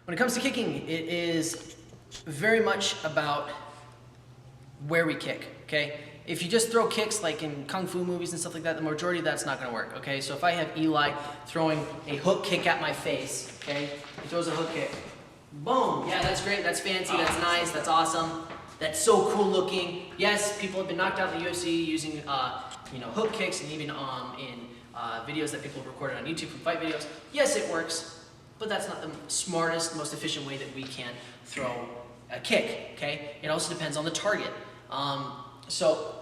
When it comes to kicking, it is very much about where we kick, okay? If you just throw kicks like in kung fu movies and stuff like that, the majority of that's not gonna work, okay? So if I have Eli throwing a hook kick at my face, okay? He throws a hook kick, boom, yeah, that's great, that's fancy, that's nice, that's awesome, that's so cool looking. Yes, people have been knocked out in the UFC using hook kicks and even in videos that people have recorded on YouTube from fight videos. Yes, it works. But that's not the smartest, most efficient way that we can throw a kick, okay? It also depends on the target. So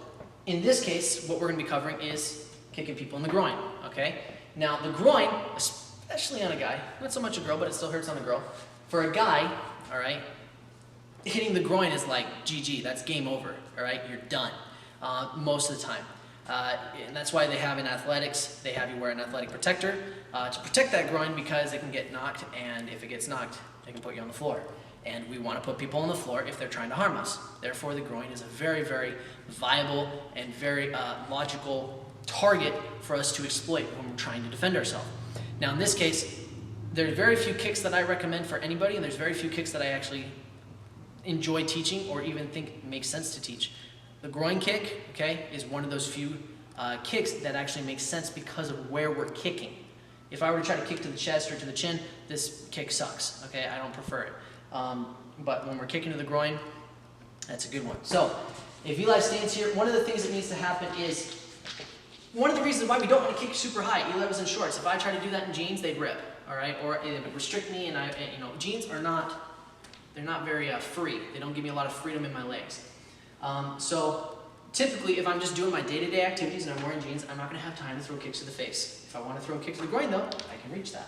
in this case, what we're gonna be covering is kicking people in the groin, okay? Now the groin, especially on a guy, not so much a girl, but it still hurts on a girl. For a guy, all right, hitting the groin is like GG, that's game over, all right? You're done, most of the time. And that's why they have in athletics, they have you wear an athletic protector to protect that groin because it can get knocked, and if it gets knocked, they can put you on the floor. And we want to put people on the floor if they're trying to harm us. Therefore, the groin is a very, very viable and very logical target for us to exploit when we're trying to defend ourselves. Now, in this case, there's very few kicks that I recommend for anybody, and there's very few kicks that I actually enjoy teaching or even think makes sense to teach. The groin kick, okay, is one of those few kicks that actually makes sense because of where we're kicking. If I were to try to kick to the chest or to the chin, this kick sucks, okay? I don't prefer it. But when we're kicking to the groin, that's a good one. So, if Eli stands here, one of the things that needs to happen is, one of the reasons why we don't want to kick super high, Eli was in shorts. If I try to do that in jeans, they'd rip, all right? Or it would restrict me, and jeans are they're not very free. They don't give me a lot of freedom in my legs. So typically, if I'm just doing my day-to-day activities and I'm wearing jeans, I'm not going to have time to throw kicks to the face. If I want to throw a kick to the groin, though, I can reach that.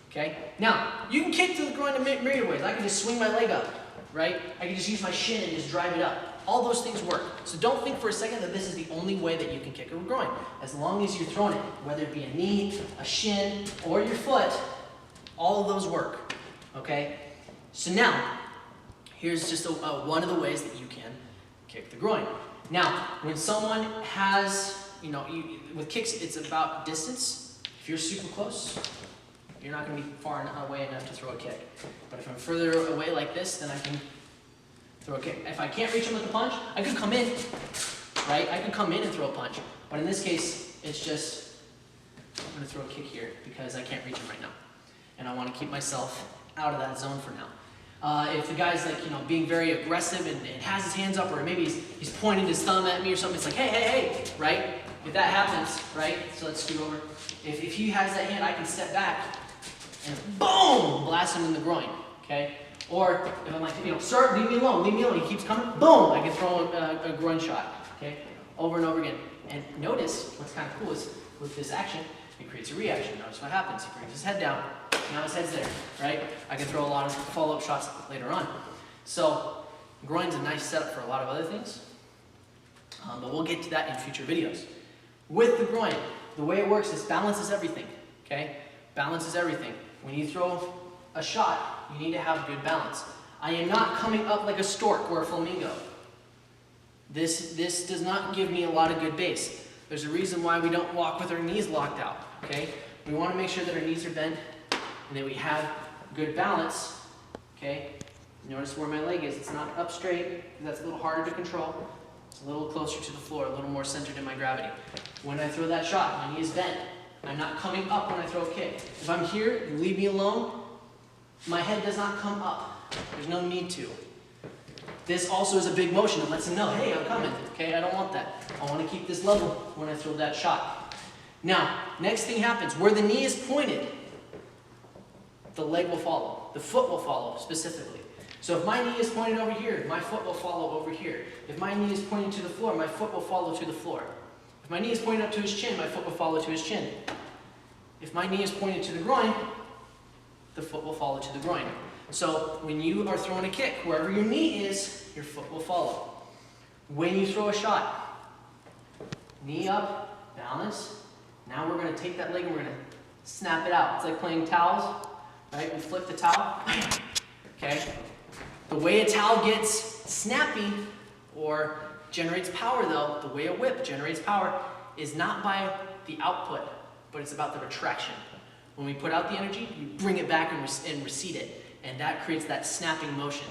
Okay? Now, you can kick to the groin in a myriad of ways. I can just swing my leg up, right? I can just use my shin and just drive it up. All those things work. So don't think for a second that this is the only way that you can kick a groin. As long as you're throwing it, whether it be a knee, a shin, or your foot, all of those work. Okay? So now, here's just one of the ways that you can kick the groin. Now, when someone has, with kicks, it's about distance. If you're super close, you're not going to be far away enough to throw a kick. But if I'm further away like this, then I can throw a kick. If I can't reach him with a punch, I could come in, right? I can come in and throw a punch. But in this case, it's just, I'm going to throw a kick here because I can't reach him right now. And I want to keep myself out of that zone for now. If the guy's like, being very aggressive and has his hands up, or maybe he's pointing his thumb at me or something, it's like, hey, hey, hey, right? If that happens, right? So let's scoot over. If he has that hand, I can step back and boom, blast him in the groin, okay? Or if I'm like, sir, leave me alone, he keeps coming, boom, I can throw a groin shot, okay? Over and over again. And notice, what's kind of cool is, with this action, it creates a reaction. Notice what happens. He brings his head down. Now his head's there, right? I can throw a lot of follow-up shots later on. So, groin's a nice setup for a lot of other things, but we'll get to that in future videos. With the groin, the way it works is balance is everything, okay? Balance is everything. When you throw a shot, you need to have good balance. I am not coming up like a stork or a flamingo. This does not give me a lot of good base. There's a reason why we don't walk with our knees locked out, okay? We want to make sure that our knees are bent and that we have good balance, okay? Notice where my leg is. It's not up straight, that's a little harder to control. It's a little closer to the floor, a little more centered in my gravity. When I throw that shot, my knee is bent. I'm not coming up when I throw a kick. If I'm here, you leave me alone, my head does not come up. There's no need to. This also is a big motion. It lets them know, hey, I'm coming, okay? I don't want that. I want to keep this level when I throw that shot. Now, next thing happens, where the knee is pointed, the leg will follow. The foot will follow, specifically. So if my knee is pointed over here, my foot will follow over here. If my knee is pointing to the floor, my foot will follow to the floor. If my knee is pointed up to his chin, my foot will follow to his chin. If my knee is pointed to the groin, the foot will follow to the groin. So when you are throwing a kick, wherever your knee is, your foot will follow. When you throw a shot, knee up, balance. Now we're going to take that leg and we're going to snap it out. It's like playing towels, right? We flip the towel, okay? The way a towel gets snappy or generates power, though, the way a whip generates power is not by the output, but it's about the retraction. When we put out the energy, we bring it back and recede it. and that creates that snapping motion.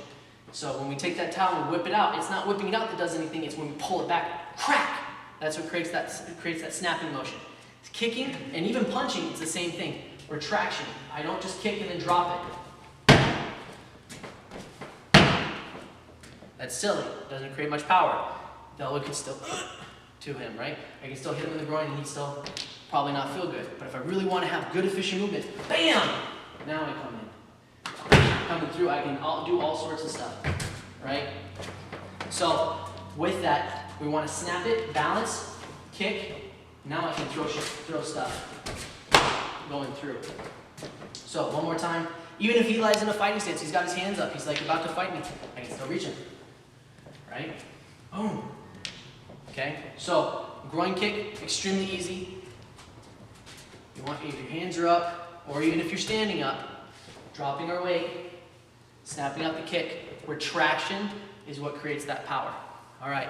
So when we take that towel and whip it out, it's not whipping it out that does anything, it's when we pull it back, crack! That's what creates that snapping motion. It's kicking and even punching, it's the same thing. Retraction. I don't just kick and then drop it. That's silly. Doesn't create much power. The elbow can still to him, right? I can still hit him in the groin and he'd still probably not feel good. But if I really want to have good efficient movement, bam! Now I come in. Coming through, I can do all sorts of stuff, right? So with that, we want to snap it, balance, kick. Now I can throw stuff going through. So one more time. Even if Eli's in a fighting stance, he's got his hands up, he's like about to fight me, I can still reach him, right? Boom. Okay, so groin kick, extremely easy. You want, if your hands are up, or even if you're standing up, dropping our weight, snapping out the kick. Retraction is what creates that power. All right.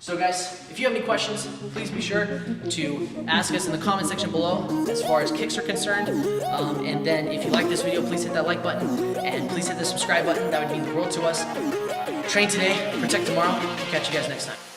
So guys, if you have any questions, please be sure to ask us in the comment section below as far as kicks are concerned. And then if you like this video, please hit that like button and please hit the subscribe button. That would mean the world to us. Train today, protect tomorrow. We'll catch you guys next time.